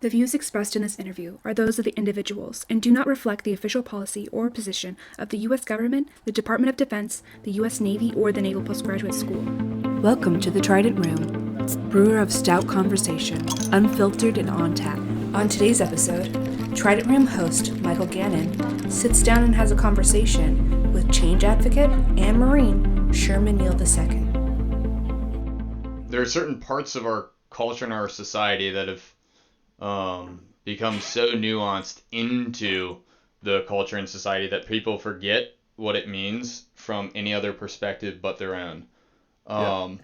The views expressed in this interview are those of the individuals and do not reflect the official policy or position of the U.S. government, the Department of Defense, the U.S. Navy, or the Naval Postgraduate School. Welcome to the Trident Room, brewer of stout conversation, unfiltered and on tap. On today's episode, Trident Room host Michael Gannon sits down and has a conversation with change advocate and Marine Sherman Neal II. There are certain parts of our culture and our society that have become so nuanced into the culture and society that people forget what it means from any other perspective but their own. And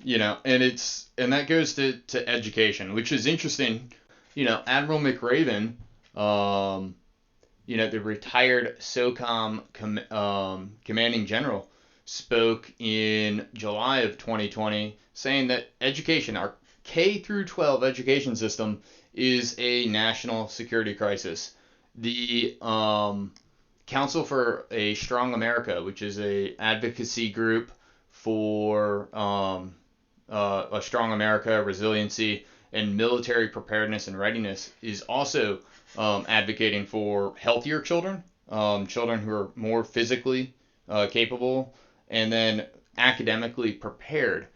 that goes to education, which is interesting. Admiral McRaven, the retired SOCOM commanding general, spoke in July of 2020 saying that education, our K through 12 education system, is a national security crisis. The Council for a Strong America, which is a advocacy group for a strong America, resiliency, and military preparedness and readiness, is also advocating for healthier children, children who are more physically capable, and then academically prepared.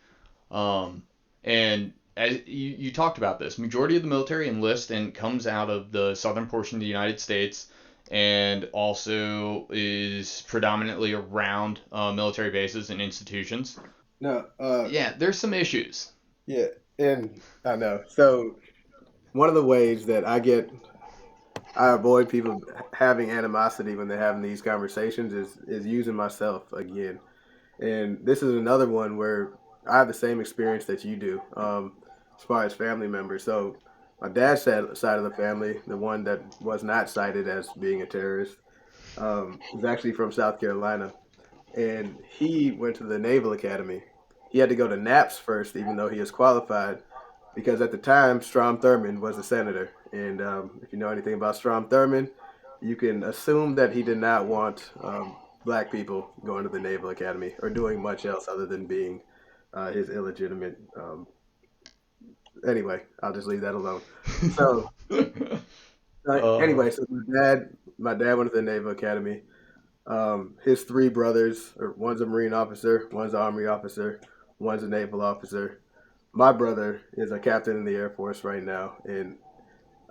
And as you talked about this, majority of the military enlists and comes out of the southern portion of the United States, and also is predominantly around military bases and institutions. No. Yeah, there's some issues. Yeah, and I know. So one of the ways that I avoid people having animosity when they're having these conversations is using myself again. And this is another one where I have the same experience that you do, as far as family members. So my dad's side of the family, the one that was not cited as being a terrorist, was actually from South Carolina, and he went to the Naval Academy. He had to go to NAPS first, even though he is qualified, because at the time Strom Thurmond was a senator. And if you know anything about Strom Thurmond, you can assume that he did not want black people going to the Naval Academy or doing much else other than being his illegitimate. Anyway, I'll just leave that alone. So anyway, so my dad went to the Naval Academy. His three brothers, or one's a Marine officer, one's an Army officer, one's a naval officer. My brother is a captain in the Air Force right now, and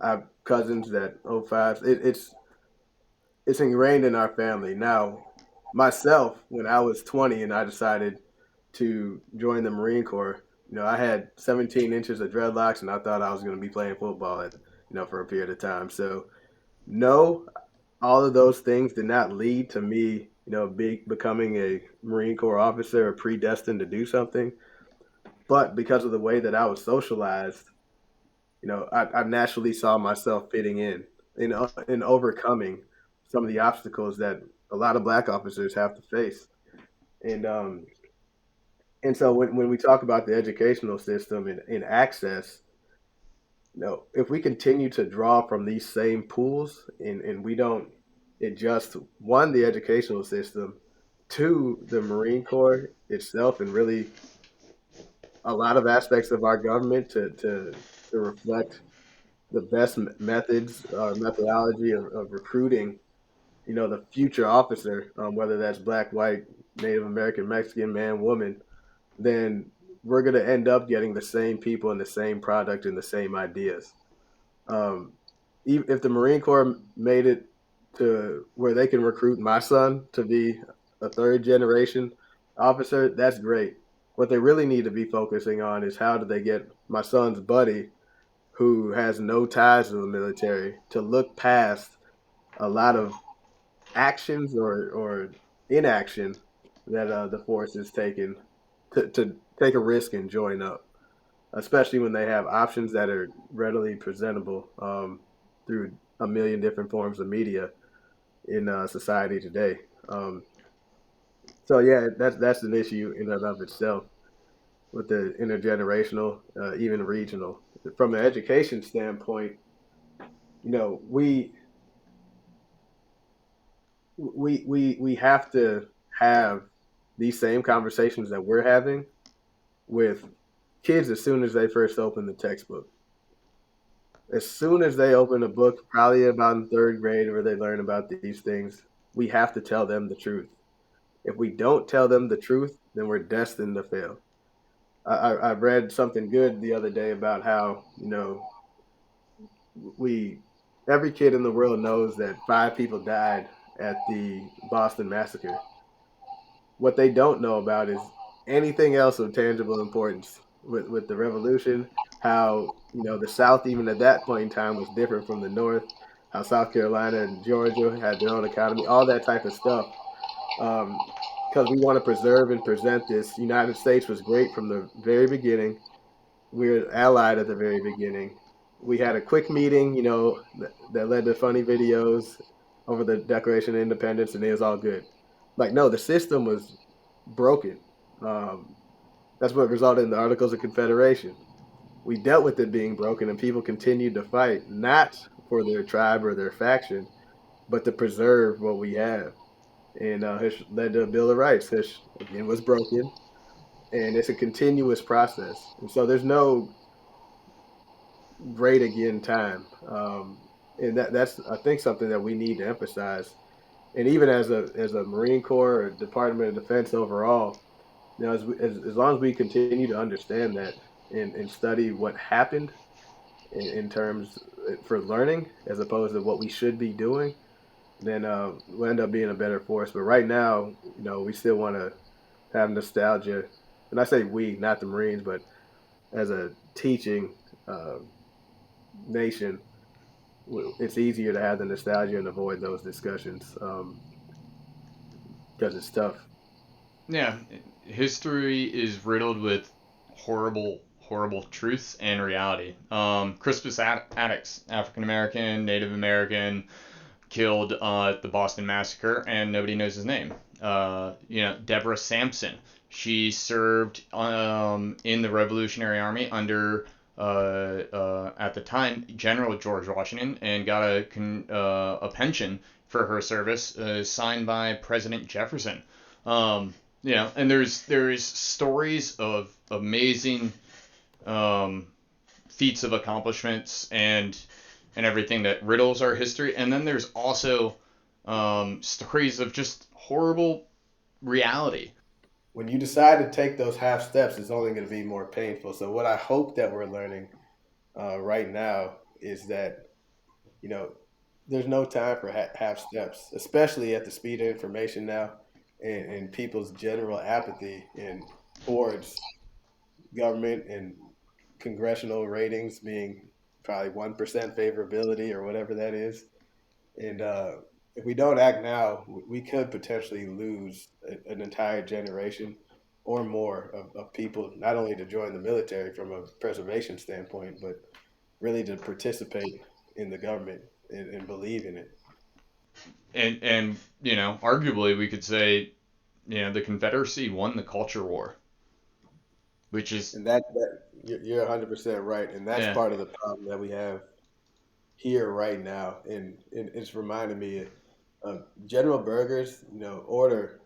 I have cousins that 05. It's ingrained in our family. Now, myself, when I was 20 and I decided to join the Marine Corps, I had 17 inches of dreadlocks, and I thought I was going to be playing football for a period of time. So, no, all of those things did not lead to me, becoming a Marine Corps officer or predestined to do something. But because of the way that I was socialized, I naturally saw myself fitting in overcoming some of the obstacles that a lot of black officers have to face. And so when we talk about the educational system and access, if we continue to draw from these same pools and we don't adjust, one, the educational system, two, the Marine Corps itself, and really a lot of aspects of our government to reflect the best methods or methodology of recruiting, the future officer, whether that's black, white, Native American, Mexican, man, woman, then we're going to end up getting the same people and the same product and the same ideas. If the Marine Corps made it to where they can recruit my son to be a third generation officer, that's great. What they really need to be focusing on is how do they get my son's buddy, who has no ties to the military, to look past a lot of actions or inaction that the force is taking to take a risk and join up, especially when they have options that are readily presentable through a million different forms of media in society today. So yeah, that's an issue in and of itself with the intergenerational, even regional. From an education standpoint, we have to have these same conversations that we're having with kids as soon as they first open the textbook. As soon as they open a book, probably about in third grade where they learn about these things, we have to tell them the truth. If we don't tell them the truth, then we're destined to fail. I read something good the other day about how, we every kid in the world knows that 5 people died at the Boston Massacre. What they don't know about is anything else of tangible importance with the revolution, how, the South, even at that point in time, was different from the North, how South Carolina and Georgia had their own economy, all that type of stuff. Because we want to preserve and present this. United States was great from the very beginning. We were allied at the very beginning. We had a quick meeting, that led to funny videos over the Declaration of Independence, and it was all good. Like, no, the system was broken. Um, that's what resulted in the Articles of Confederation. We dealt with it being broken, and people continued to fight, not for their tribe or their faction, but to preserve what we have. And it led to a Bill of Rights, which again was broken, and it's a continuous process. And so there's no great again time. And that's I think something that we need to emphasize. And even as a Marine Corps or Department of Defense overall, as long as we continue to understand that and study what happened in terms for learning as opposed to what we should be doing, then we'll end up being a better force. But right now, we still want to have nostalgia. And I say we, not the Marines, but as a teaching uh, nation, it's easier to have the nostalgia and avoid those discussions because it's tough. Yeah, history is riddled with horrible, horrible truths and reality. Crispus Attucks, African American, Native American, killed at the Boston Massacre, and nobody knows his name. Deborah Sampson. She served in the Revolutionary Army under at the time General George Washington, and got a pension for her service signed by President Jefferson. And there's stories of amazing feats of accomplishments and everything that riddles our history, and then there's also stories of just horrible reality. When you decide to take those half steps, it's only going to be more painful. So what I hope that we're learning right now is that you know there's no time for half steps, especially at the speed of information now and people's general apathy and towards government and congressional ratings being probably 1% favorability or whatever that is. And if we don't act now, we could potentially lose an entire generation or more of people, not only to join the military from a preservation standpoint, but really to participate in the government and believe in it. And arguably we could say, the Confederacy won the culture war, which is And that you're 100% right. And that's yeah. part of the problem that we have here right now. And it's reminding me of General Berger's, order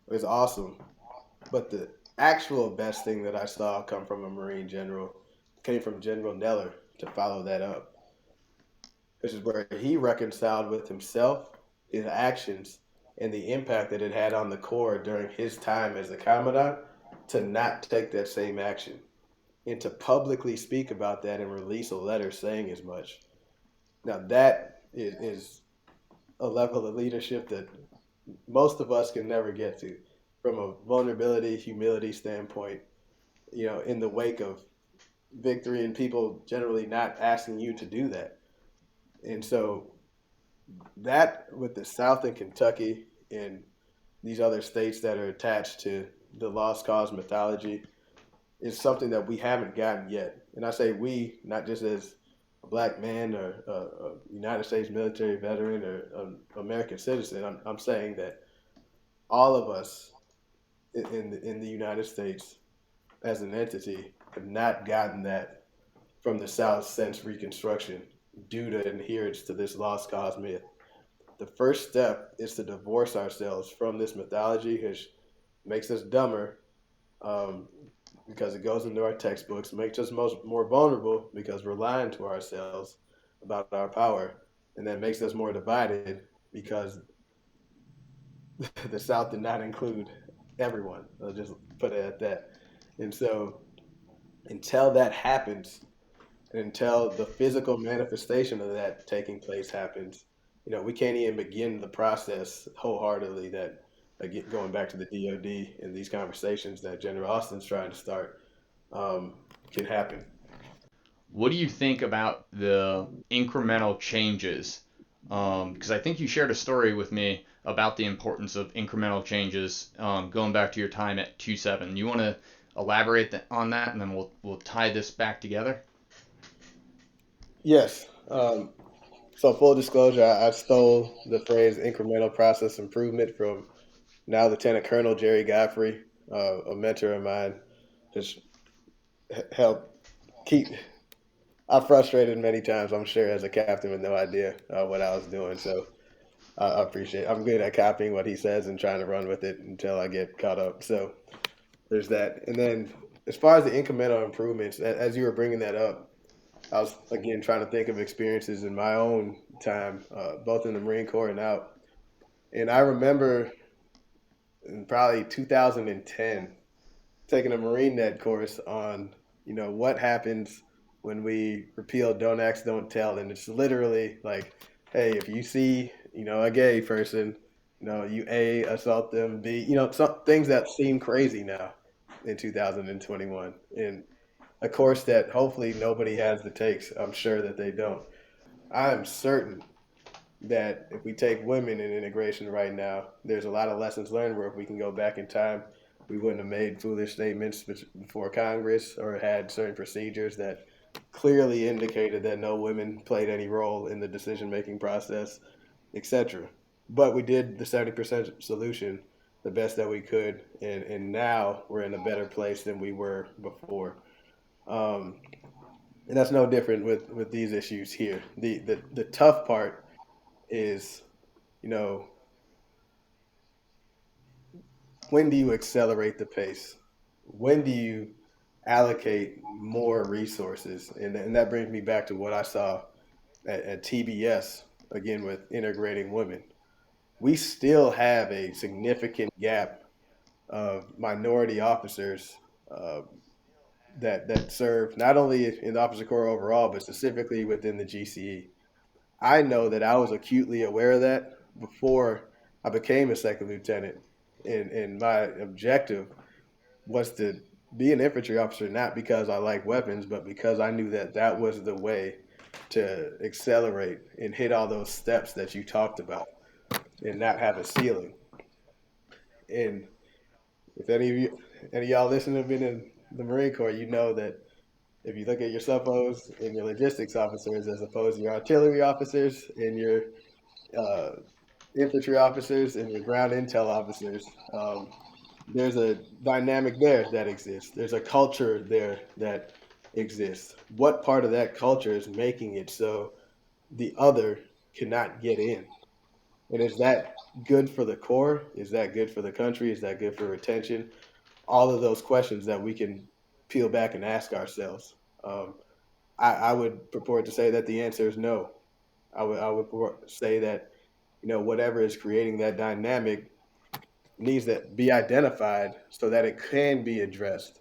is awesome. But the actual best thing that I saw come from a Marine general came from General Neller to follow that up. This is where he reconciled with himself, his actions, and the impact that it had on the Corps during his time as a commandant to not take that same action and to publicly speak about that and release a letter saying as much. Now, that is a level of leadership that most of us can never get to from a vulnerability, humility standpoint, in the wake of victory and people generally not asking you to do that. And so that with the South and Kentucky and these other states that are attached to the lost cause mythology is something that we haven't gotten yet. And I say we, not just as a black man or a United States military veteran or an American citizen. I'm saying that all of us in the United States as an entity have not gotten that from the South since Reconstruction due to adherence to this lost cause myth. The first step is to divorce ourselves from this mythology, which makes us dumber, um, because it goes into our textbooks, makes us more vulnerable because we're lying to ourselves about our power, and then makes us more divided because the South did not include everyone. I'll just put it at that. And so until that happens, and until the physical manifestation of that taking place happens, we can't even begin the process wholeheartedly that, again, going back to the DOD and these conversations that General Austin's trying to start, um, can happen. What do you think about the incremental changes? Because I think you shared a story with me about the importance of incremental changes, going back to your time at 2-7. You want to elaborate on that, and then we'll tie this back together? Yes. So full disclosure, I stole the phrase incremental process improvement from now Lieutenant Colonel Jerry Godfrey, a mentor of mine, just helped keep. I frustrated many times, I'm sure, as a captain with no idea what I was doing. So I appreciate. I'm good at copying what he says and trying to run with it until I get caught up. So there's that. And then as far as the incremental improvements, as you were bringing that up, I was again trying to think of experiences in my own time, both in the Marine Corps and out. And I remember in probably 2010 taking a Marine Net course on, what happens when we repeal Don't Ask, Don't Tell. And it's literally like, hey, if you see, a gay person, you A, assault them, B, some things that seem crazy now in 2021. And a course that hopefully nobody has the takes. I'm sure that they don't. I am certain that if we take women in integration right now, there's a lot of lessons learned where if we can go back in time, we wouldn't have made foolish statements before Congress or had certain procedures that clearly indicated that no women played any role in the decision making process, etc. But we did the 70% solution the best that we could, and now we're in a better place than we were before. Um, and that's no different with these issues here. The tough part is, you know, when do you accelerate the pace? When do you allocate more resources? And that brings me back to what I saw at TBS, again, with integrating women. We still have a significant gap of minority officers uh, that serve not only in the officer corps overall, but specifically within the GCE. I know that I was acutely aware of that before I became a second lieutenant. And my objective was to be an infantry officer, not because I like weapons, but because I knew that that was the way to accelerate and hit all those steps that you talked about and not have a ceiling. And if any of y'all listening have been in the Marine Corps, you know that if you look at your suppos and your logistics officers as opposed to your artillery officers and your uh, infantry officers and your ground intel officers, there's a dynamic there that exists. There's a culture there that exists. What part of that culture is making it so the other cannot get in? And is that good for the Corps? Is that good for the country? Is that good for retention? All of those questions that we can peel back and ask ourselves. I would purport to say that the answer is no. I would say that whatever is creating that dynamic needs to be identified so that it can be addressed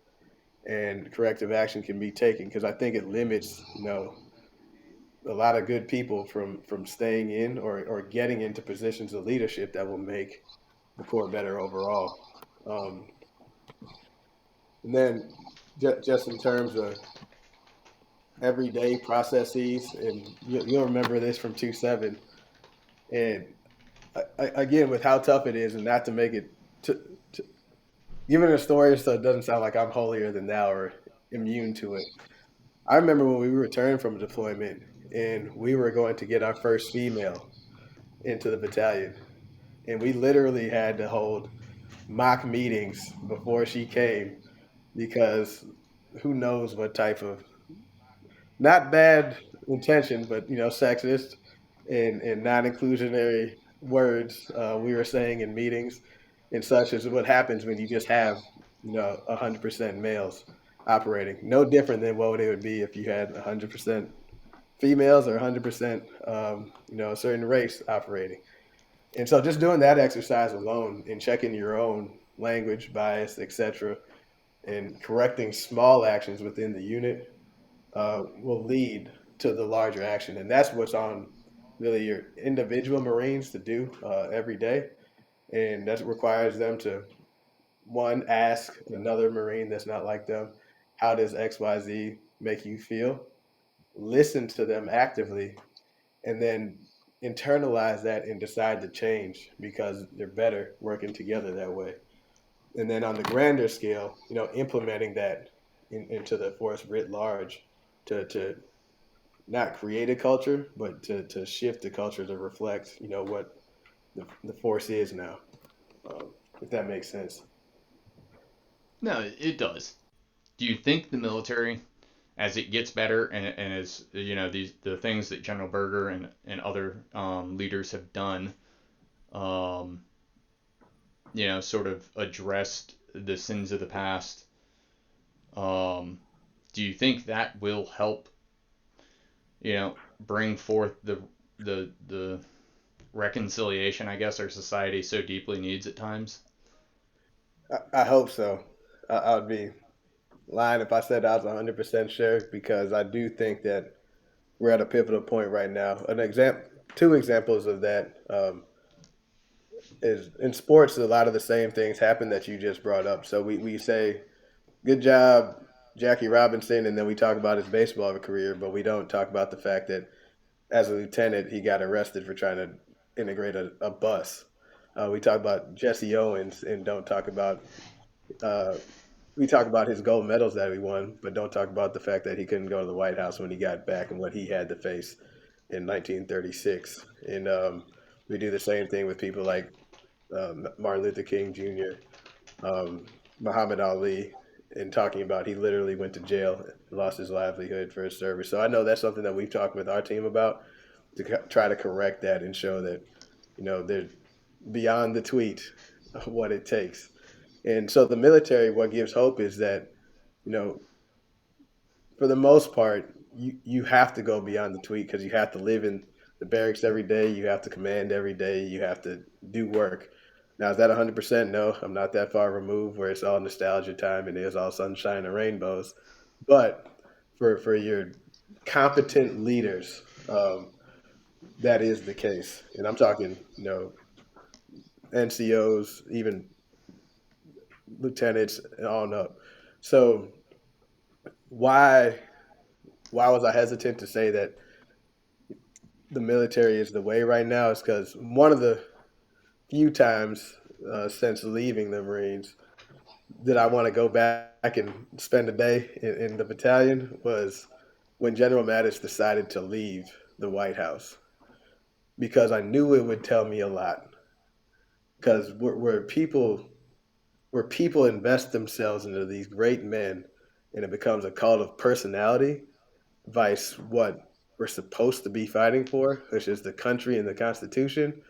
and corrective action can be taken, because I think it limits a lot of good people from staying in or getting into positions of leadership that will make the Corps better overall. Um, and then just in terms of everyday processes, and you'll remember this from 2-7, and again with how tough it is, and not to make it to giving a story so it doesn't sound like I'm holier than thou or immune to it. I remember when we returned from deployment and we were going to get our first female into the battalion, and we literally had to hold mock meetings before she came because who knows what type of not bad intention, but sexist and non-inclusionary words we were saying in meetings, and such as what happens when you just have 100% males operating. No different than what it would be if you had 100% females or 100%, a certain race operating. And so just doing that exercise alone and checking your own language, bias, etc., and correcting small actions within the unit will lead to the larger action. And that's what's on really your individual Marines to do every day. And that requires them to, one, ask another Marine that's not like them, how does XYZ make you feel? Listen to them actively, and then internalize that and decide to change because they're better working together that way. And then on the grander scale, implementing that into the force writ large to not create a culture, but to shift the culture to reflect, what the force is now, if that makes sense. No, it does. Do you think the military, as it gets better and as the things that General Berger and other leaders have done, um, sort of addressed the sins of the past, um, do you think that will help, bring forth the reconciliation, I guess, our society so deeply needs at times? I hope so. I would be lying if I said I was 100% sure because I do think that we're at a pivotal point right now. Two examples of that is in sports. A lot of the same things happen that you just brought up. So we say, "Good job, Jackie Robinson," and then we talk about his baseball career, but we don't talk about the fact that as a lieutenant he got arrested for trying to integrate a bus. We talk about Jesse Owens and don't talk about uh, we talk about his gold medals that he won, but don't talk about the fact that he couldn't go to the White House when he got back and what he had to face in 1936. And we do the same thing with people like Martin Luther King Jr., Muhammad Ali, and talking about he literally went to jail, lost his livelihood for his service. So I know that's something that we've talked with our team about to try to correct that and show that, they're beyond the tweet what it takes. And so the military, what gives hope is that, you know, for the most part, you have to go beyond the tweet because you have to live in the barracks every day. You have to command every day. You have to do work. Now, is that 100%? No, I'm not that far removed where it's all nostalgia time and it's all sunshine and rainbows. But for your competent leaders, that is the case. And I'm talking, NCOs, even lieutenants, and on up. So why why was I hesitant to say that the military is the way right now? Is because one of the few times since leaving the Marines that I want to go back and spend a day in the battalion was when General Mattis decided to leave the White House because I knew it would tell me a lot. Because where people invest themselves into these great men, and it becomes a cult of personality, vice what we're supposed to be fighting for, which is the country and the Constitution.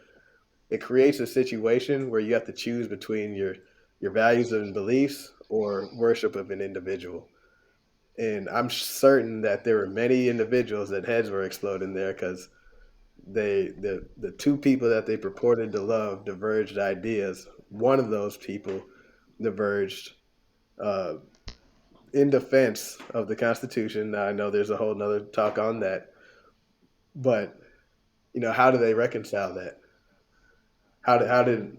It creates a situation where you have to choose between your values and beliefs or worship of an individual. And I'm certain that there were many individuals that heads were exploding there because the two people that they purported to love diverged ideas. One of those people diverged uh, in defense of the Constitution. Now I know there's a whole nother talk on that, but how do they reconcile that? How did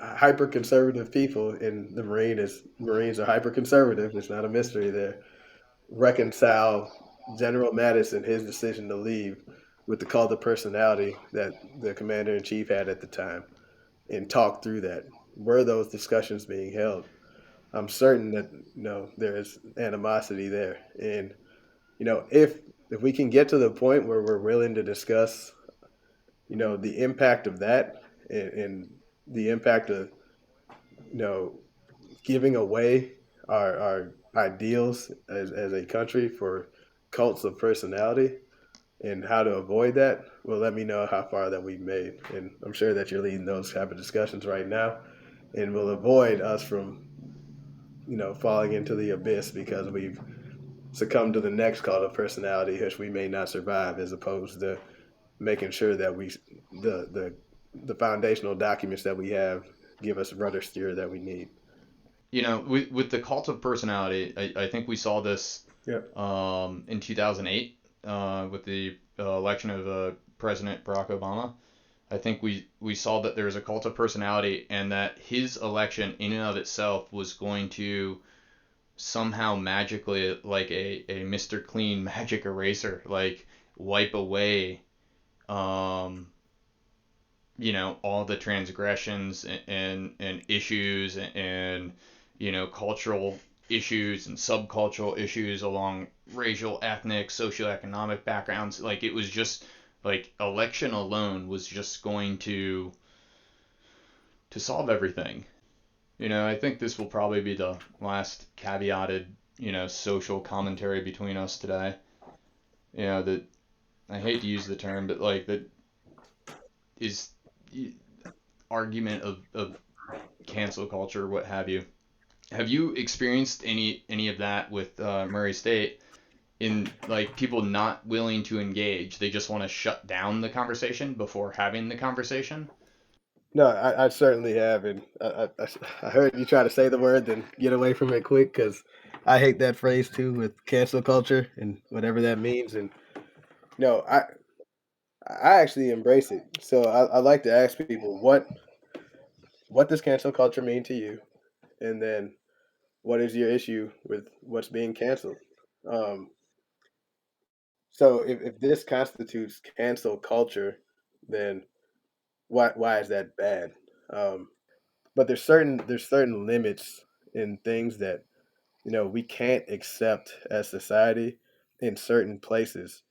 hyper conservative people in the Marines are hyper conservative? It's not a mystery there. Reconcile General Mattis and his decision to leave with the cult of personality that the commander in chief had at the time, and talk through that. Were those discussions being held? I'm certain that there is animosity there, and if we can get to the point where we're willing to discuss the impact of that and the impact of you know giving away our ideals as a country for cults of personality and how to avoid that, well, let me know how far that we've made. And I'm sure that you're leading those type of discussions right now and will avoid us from falling into the abyss because we've succumbed to the next cult of personality, which we may not survive, as opposed to making sure that the foundational documents that we have give us rudder steer that we need. With the cult of personality, I think we saw this Yep. in 2008 with the election of President Barack Obama. I think we saw that there was a cult of personality, and that his election in and of itself was going to somehow magically, like a Mr. Clean magic eraser, like wipe away um, all the transgressions and issues and cultural issues and subcultural issues along racial, ethnic, socioeconomic backgrounds. Like, it was just like election alone was just going to solve everything. I think this will probably be the last caveated, social commentary between us today. That I hate to use the term, but like that is argument of cancel culture, what have you. Have you experienced any of that with Murray State, in like people not willing to engage? They just want to shut down the conversation before having the conversation. No, I certainly have, and I heard you try to say the word, then get away from it quick because I hate that phrase too with cancel culture and whatever that means. And no, I actually embrace it. So I like to ask people what does cancel culture mean to you, and then what is your issue with what's being canceled. Um, so if this constitutes cancel culture, then why is that bad? Um, but there's certain limits in things that we can't accept as society in certain places,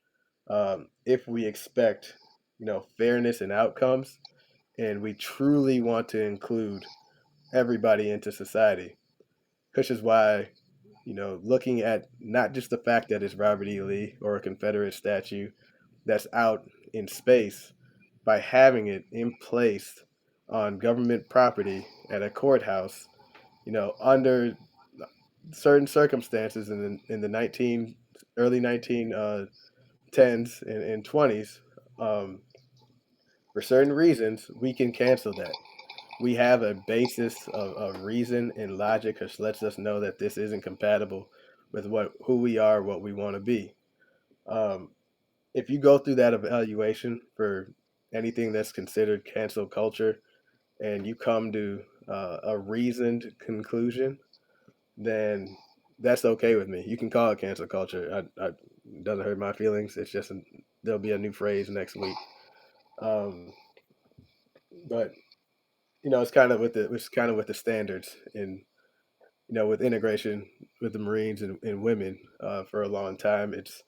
if we expect fairness and outcomes, and we truly want to include everybody into society, which is why looking at not just the fact that it's Robert E. Lee or a Confederate statue that's out in space, by having it in place on government property at a courthouse, under certain circumstances in the 19 early 1910s and 20s, um, for certain reasons, we can cancel that. We have a basis of reason and logic, which lets us know that this isn't compatible with who we are, what we want to be. Um, if you go through that evaluation for anything that's considered cancel culture, and you come to a reasoned conclusion, then that's okay with me. You can call it cancel culture. It doesn't hurt my feelings. It's just there'll be a new phrase next week. Um, but it's kind of with the standards, and with integration with the Marines and women, for a long time. It's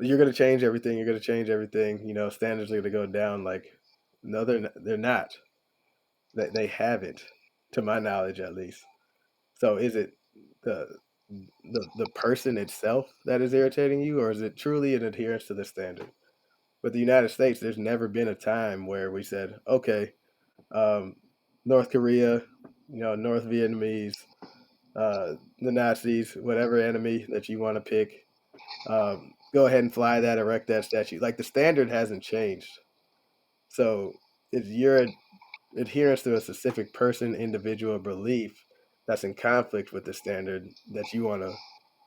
you're going to change everything. You're going to change everything. Standards are going to go down. Like, no, they're not. They haven't, to my knowledge, at least. So is it the the person itself that is irritating you, or is it truly an adherence to the standard? With the United States, there's never been a time where we said, okay, um, North Korea, North Vietnamese, the Nazis, whatever enemy that you want to pick, go ahead and fly that, erect that statue. Like, the standard hasn't changed. So it's your adherence to a specific person, individual belief that's in conflict with the standard that you want to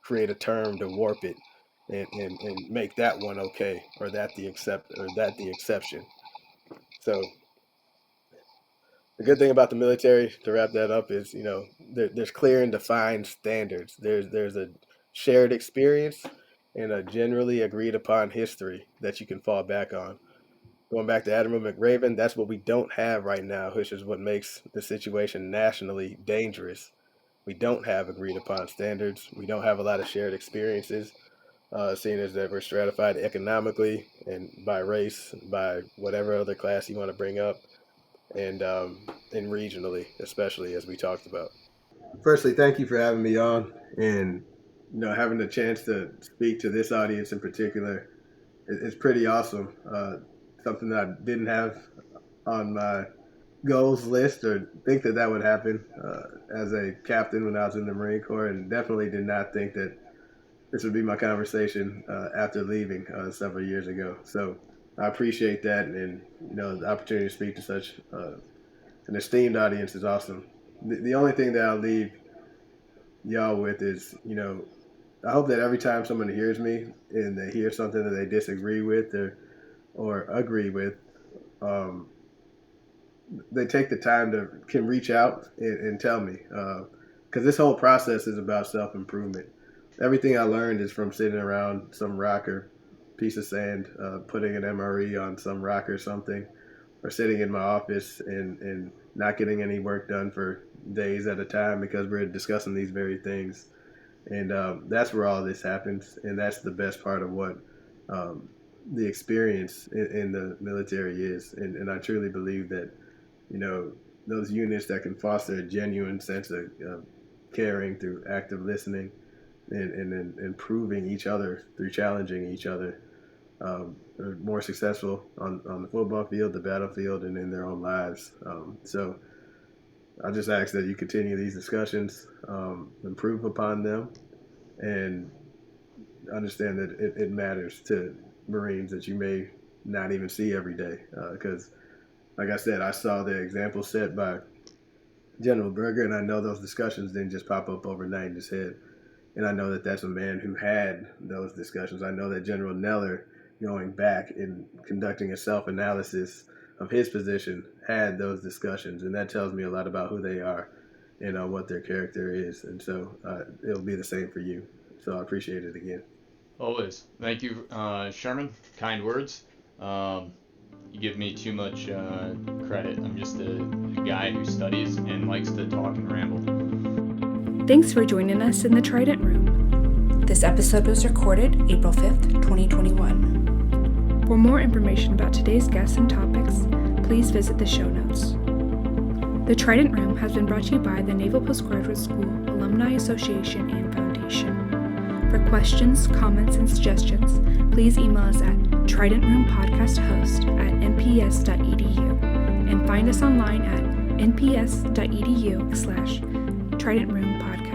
create a term to warp it and make that one okay, or that the exception. So the good thing about the military, to wrap that up, is there's clear and defined standards. There's a shared experience and a generally agreed upon history that you can fall back on. Going back to Admiral McRaven, that's what we don't have right now, which is what makes the situation nationally dangerous. We don't have agreed upon standards. We don't have a lot of shared experiences, seeing as that we're stratified economically and by race, by whatever other class you want to bring up, and regionally, especially, as we talked about. Firstly, thank you for having me on, and having the chance to speak to this audience in particular is pretty awesome. Something that I didn't have on my goals list or think that that would happen as a captain when I was in the Marine Corps, and definitely did not think that this would be my conversation after leaving several years ago. So I appreciate that, and the opportunity to speak to such an esteemed audience is awesome. The only thing that I'll leave y'all with is, I hope that every time someone hears me and they hear something that they disagree with or agree with, they take the time to can reach out and tell me, because this whole process is about self-improvement. Everything I learned is from sitting around some rock or piece of sand, putting an MRE on some rock or something, or sitting in my office and not getting any work done for days at a time because we're discussing these very things. And that's where all this happens, and that's the best part of what the experience in the military is. And I truly believe that, those units that can foster a genuine sense of caring through active listening and improving each other through challenging each other are more successful on the football field, the battlefield, and in their own lives. So I just ask that you continue these discussions, improve upon them, and understand that it matters to Marines that you may not even see every day. Because, like I said, I saw the example set by General Berger, and I know those discussions didn't just pop up overnight in his head. And I know that that's a man who had those discussions. I know that General Neller, going back and conducting a self-analysis of his position, had those discussions. And that tells me a lot about who they are and what their character is. And so it'll be the same for you. So I appreciate it again. Always. Thank you, Sherman. Kind words. You give me too much credit. I'm just a guy who studies and likes to talk and ramble. Thanks for joining us in the Trident Room. This episode was recorded April 5th, 2021. For more information about today's guests and topics, please visit the show notes. The Trident Room has been brought to you by the Naval Postgraduate School Alumni Association and Foundation. For questions, comments, and suggestions, please email us at tridentroompodcasthost@nps.edu and find us online at nps.edu/Trident Room Podcast.